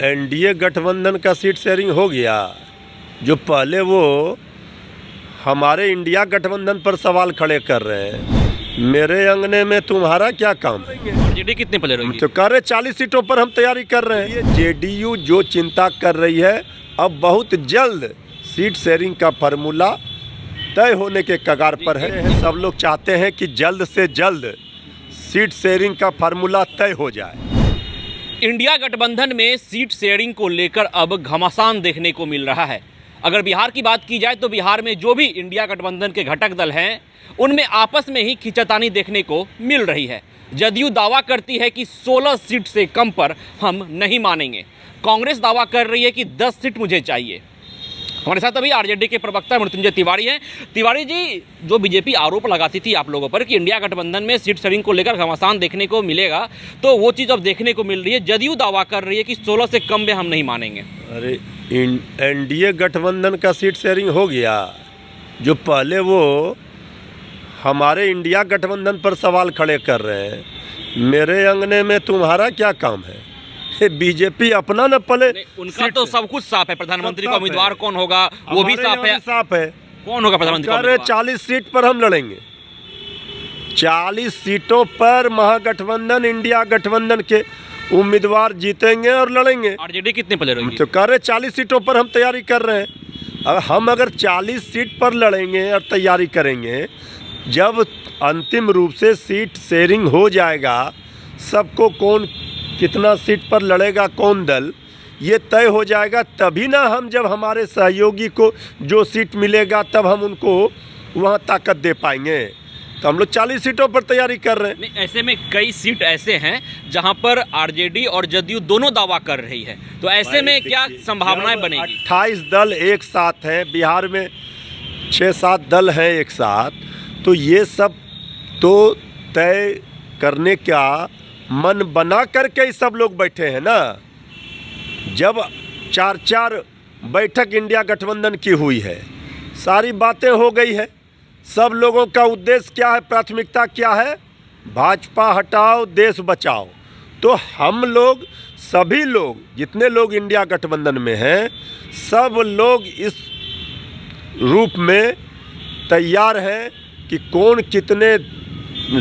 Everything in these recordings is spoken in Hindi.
एनडीए गठबंधन का सीट शेयरिंग हो गया। जो पहले वो हमारे इंडिया गठबंधन पर सवाल खड़े कर रहे हैं, मेरे अंगने में तुम्हारा क्या काम है। जेडी कितने पले रहेगी? तो कह रहे 40 सीटों पर हम तैयारी कर रहे हैं। ये जेडीयू जो चिंता कर रही है, अब बहुत जल्द सीट शेयरिंग का फार्मूला तय होने के कगार पर है। सब लोग चाहते हैं कि जल्द से जल्द सीट शेयरिंग का फार्मूला तय हो जाए। इंडिया गठबंधन में सीट शेयरिंग को लेकर अब घमासान देखने को मिल रहा है। अगर बिहार की बात की जाए तो बिहार में जो भी इंडिया गठबंधन के घटक दल हैं, उनमें आपस में ही खींचातानी देखने को मिल रही है। जदयू दावा करती है कि 16 सीट से कम पर हम नहीं मानेंगे। कांग्रेस दावा कर रही है कि 10 सीट मुझे चाहिए। हमारे साथ अभी आरजेडी के प्रवक्ता मृत्युंजय तिवारी हैं। तिवारी जी, जो बीजेपी आरोप लगाती थी आप लोगों पर कि इंडिया गठबंधन में सीट शेयरिंग को लेकर घमासान देखने को मिलेगा, तो वो चीज़ अब देखने को मिल रही है। जदयू दावा कर रही है कि 16 से कम में हम नहीं मानेंगे। अरे एनडीए गठबंधन का सीट शेयरिंग हो गया। जो पहले वो हमारे इंडिया गठबंधन पर सवाल खड़े कर रहे हैं, मेरे अंगने में तुम्हारा क्या काम है। बीजेपी अपना न पले। उनका तो सब कुछ साफ है। प्रधानमंत्री का उम्मीदवार कौन होगा वो भी साफ है। कौन होगा प्रधानमंत्री का उम्मीदवार? 40 सीट पर हम लड़ेंगे। 40 सीटों पर महागठबंधन इंडिया गठबंधन के उम्मीदवार जीतेंगे और लड़ेंगे। आरजेडी कितने पले रहेगी? तो कह रहे 40 सीटों पर हम तैयारी कर रहे हैं। हम अगर 40 सीट पर लड़ेंगे और तैयारी करेंगे, जब अंतिम रूप से सीट शेयरिंग हो जाएगा, सबको कौन कितना सीट पर लड़ेगा, कौन दल, ये तय हो जाएगा। तभी ना हम, जब हमारे सहयोगी को जो सीट मिलेगा, तब हम उनको वहाँ ताकत दे पाएंगे। तो हम लोग 40 सीटों पर तैयारी कर रहे हैं। ऐसे में कई सीट ऐसे हैं जहां पर आरजेडी और जदयू दोनों दावा कर रही है, तो ऐसे में क्या संभावनाएं बनेगी? 28 दल एक साथ हैं, बिहार में 6-7 दल हैं एक साथ, तो ये सब तो तय करने का मन बना करके ही सब लोग बैठे हैं ना। जब 4-4 बैठक इंडिया गठबंधन की हुई है, सारी बातें हो गई है, सब लोगों का उद्देश्य क्या है, प्राथमिकता क्या है, भाजपा हटाओ देश बचाओ। तो हम लोग, सभी लोग, जितने लोग इंडिया गठबंधन में हैं, सब लोग इस रूप में तैयार हैं कि कौन कितने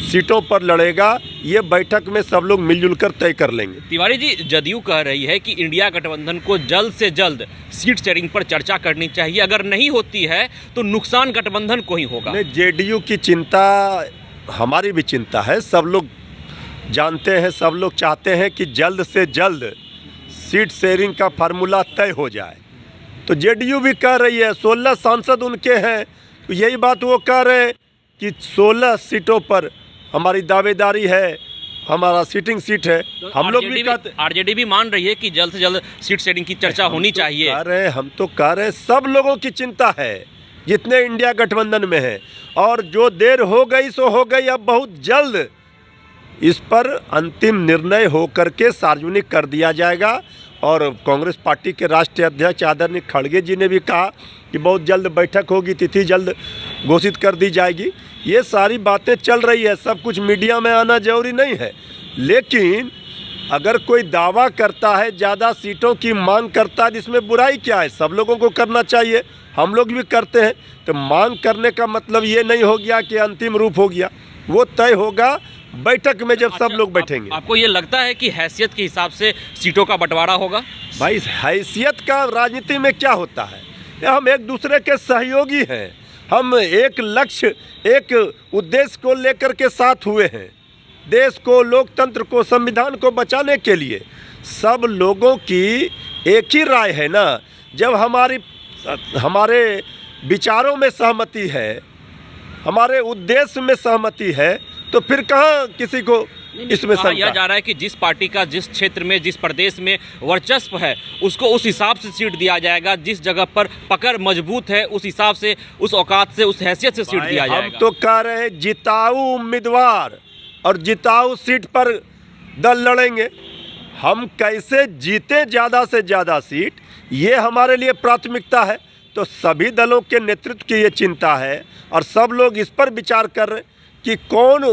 सीटों पर लड़ेगा, ये बैठक में सब लोग मिलजुल कर तय कर लेंगे। तिवारी जी, जदयू कह रही है कि इंडिया गठबंधन को जल्द से जल्द सीट शेयरिंग पर चर्चा करनी चाहिए। अगर नहीं होती है तो नुकसान गठबंधन को ही होगा। नहीं, जेडीयू की चिंता हमारी भी चिंता है। सब लोग जानते हैं, सब लोग चाहते हैं कि जल्द से जल्द सीट शेयरिंग का फार्मूला तय हो जाए। तो जेडीयू भी कह रही है, 16 सांसद उनके हैं, तो यही बात वो कह रहे हैं कि 16 सीटों पर हमारी दावेदारी है, हमारा सीटिंग सीट है। तो हम लोग भी कहते, आरजेडी भी मान रही है कि जल्द से जल्द सीट शेयरिंग की चर्चा होनी चाहिए। हम तो कह रहे हैं, सब लोगों की चिंता है जितने इंडिया गठबंधन में हैं। और जो देर हो गई सो हो गई, अब बहुत जल्द इस पर अंतिम निर्णय हो करके सार्वजनिक कर दिया जाएगा। और कांग्रेस पार्टी के राष्ट्रीय अध्यक्ष आदरणीय खड़गे जी ने भी कहा कि बहुत जल्द बैठक होगी, तिथि जल्द घोषित कर दी जाएगी। ये सारी बातें चल रही है, सब कुछ मीडिया में आना जरूरी नहीं है। लेकिन अगर कोई दावा करता है, ज़्यादा सीटों की मांग करता है, इसमें बुराई क्या है? सब लोगों को करना चाहिए, हम लोग भी करते हैं। तो मांग करने का मतलब ये नहीं हो गया कि अंतिम रूप हो गया, वो तय होगा बैठक में जब सब लोग बैठेंगे। आपको ये लगता है कि हैसियत के हिसाब से सीटों का बंटवारा होगा? भाई, हैसियत का राजनीति में क्या होता है? हम एक दूसरे के सहयोगी हैं, हम एक लक्ष्य, एक उद्देश्य को लेकर के साथ हुए हैं। देश को, लोकतंत्र को, संविधान को बचाने के लिए सब लोगों की एक ही राय है ना। जब हमारे विचारों में सहमति है, हमारे उद्देश्य में सहमति है, तो फिर कहाँ किसी को इसमें कहा यह जा रहा है कि जिस पार्टी का जिस क्षेत्र में, जिस प्रदेश में वर्चस्व है, उसको उस हिसाब से सीट दिया जाएगा। जिस जगह पर पकड़ मजबूत है, उस हिसाब से, उस औकात से, उस हैसियत से सीट दिया जाएगा। हम तो कह रहे हैं, जिताऊ उम्मीदवार और जिताऊ सीट पर दल लड़ेंगे। हम कैसे जीते ज़्यादा से ज़्यादा सीट, ये हमारे लिए प्राथमिकता है। तो सभी दलों के नेतृत्व की ये चिंता है और सब लोग इस पर विचार कर रहे हैं कि कौन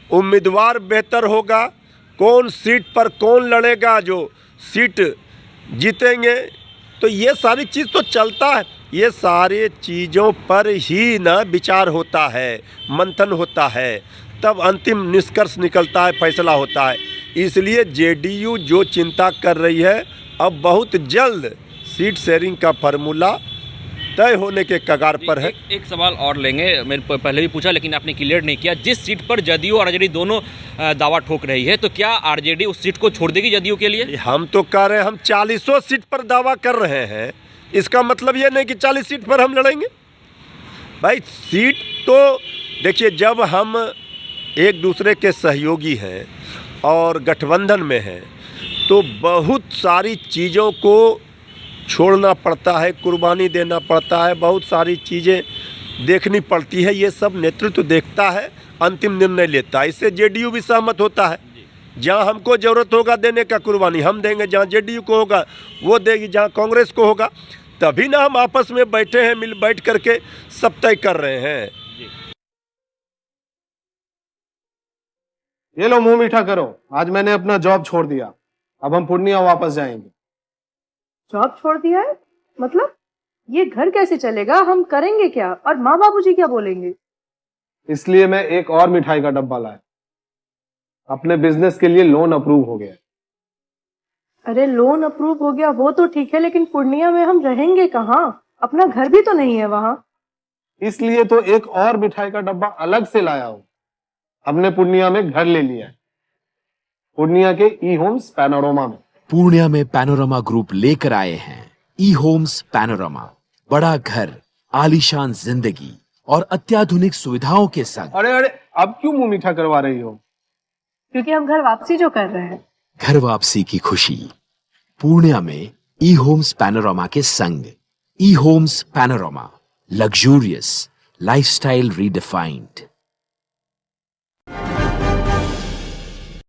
उम्मीदवार बेहतर होगा, कौन सीट पर कौन लड़ेगा, जो सीट जीतेंगे। तो ये सारी चीज़ तो चलता है, ये सारे चीज़ों पर ही ना विचार होता है, मंथन होता है, तब अंतिम निष्कर्ष निकलता है, फैसला होता है। इसलिए जेडीयू जो चिंता कर रही है, अब बहुत जल्द सीट शेयरिंग का फार्मूला तय होने के कगार पर है। एक सवाल और लेंगे, मैंने पहले भी पूछा लेकिन आपने क्लियर नहीं किया। जिस सीट पर जदयू और आरजेडी दोनों दावा ठोक रही है, तो क्या आरजेडी उस सीट को छोड़ देगी जदयू के लिए? हम तो कह रहे हैं, हम 40 सीट पर दावा कर रहे हैं, इसका मतलब ये नहीं कि 40 सीट पर हम लड़ेंगे। भाई सीट तो देखिए, जब हम एक दूसरे के सहयोगी हैं और गठबंधन में हैं, तो बहुत सारी चीज़ों को छोड़ना पड़ता है, कुर्बानी देना पड़ता है, बहुत सारी चीज़ें देखनी पड़ती है। ये सब नेतृत्व देखता है, अंतिम निर्णय लेता है। इससे जेडीयू भी सहमत होता है। जहाँ हमको ज़रूरत होगा देने का, कुर्बानी हम देंगे। जहाँ जेडीयू को होगा वो देगी, जहाँ कांग्रेस को होगा। तभी ना हम आपस में बैठे हैं, बैठ करके सब तय कर रहे हैं। ये लो मुंह मीठा करो, आज मैंने अपना जॉब छोड़ दिया, अब हम पूर्णिया वापस जाएंगे। जॉब छोड़ दिया है? मतलब ये घर कैसे चलेगा? हम करेंगे क्या? और माँ बाबूजी क्या बोलेंगे? इसलिए मैं एक और मिठाई का डब्बा लाया। अपने बिजनेस के लिए लोन अप्रूव हो गया। अरे लोन अप्रूव हो गया वो तो ठीक है, लेकिन पूर्णिया में हम रहेंगे कहाँ? अपना घर भी तो नहीं है वहाँ। इसलिए तो एक और मिठाई का डब्बा अलग से लाया हूँ। हमने पूर्णिया में घर ले लिया है, पूर्णिया के ई होम्स पैनोरमा में। पूर्णिया में पैनोरमा ग्रुप लेकर आए हैं ई होम्स पैनोरमा। बड़ा घर, आलीशान जिंदगी और अत्याधुनिक सुविधाओं के संग। अरे अरे, अब क्यों मुंह मीठा करवा रही हो? क्योंकि हम घर वापसी जो कर रहे हैं। घर वापसी की खुशी पूर्णिया में ई होम्स पैनोरमा के संग। E Homes Panorama, luxurious lifestyle redefined.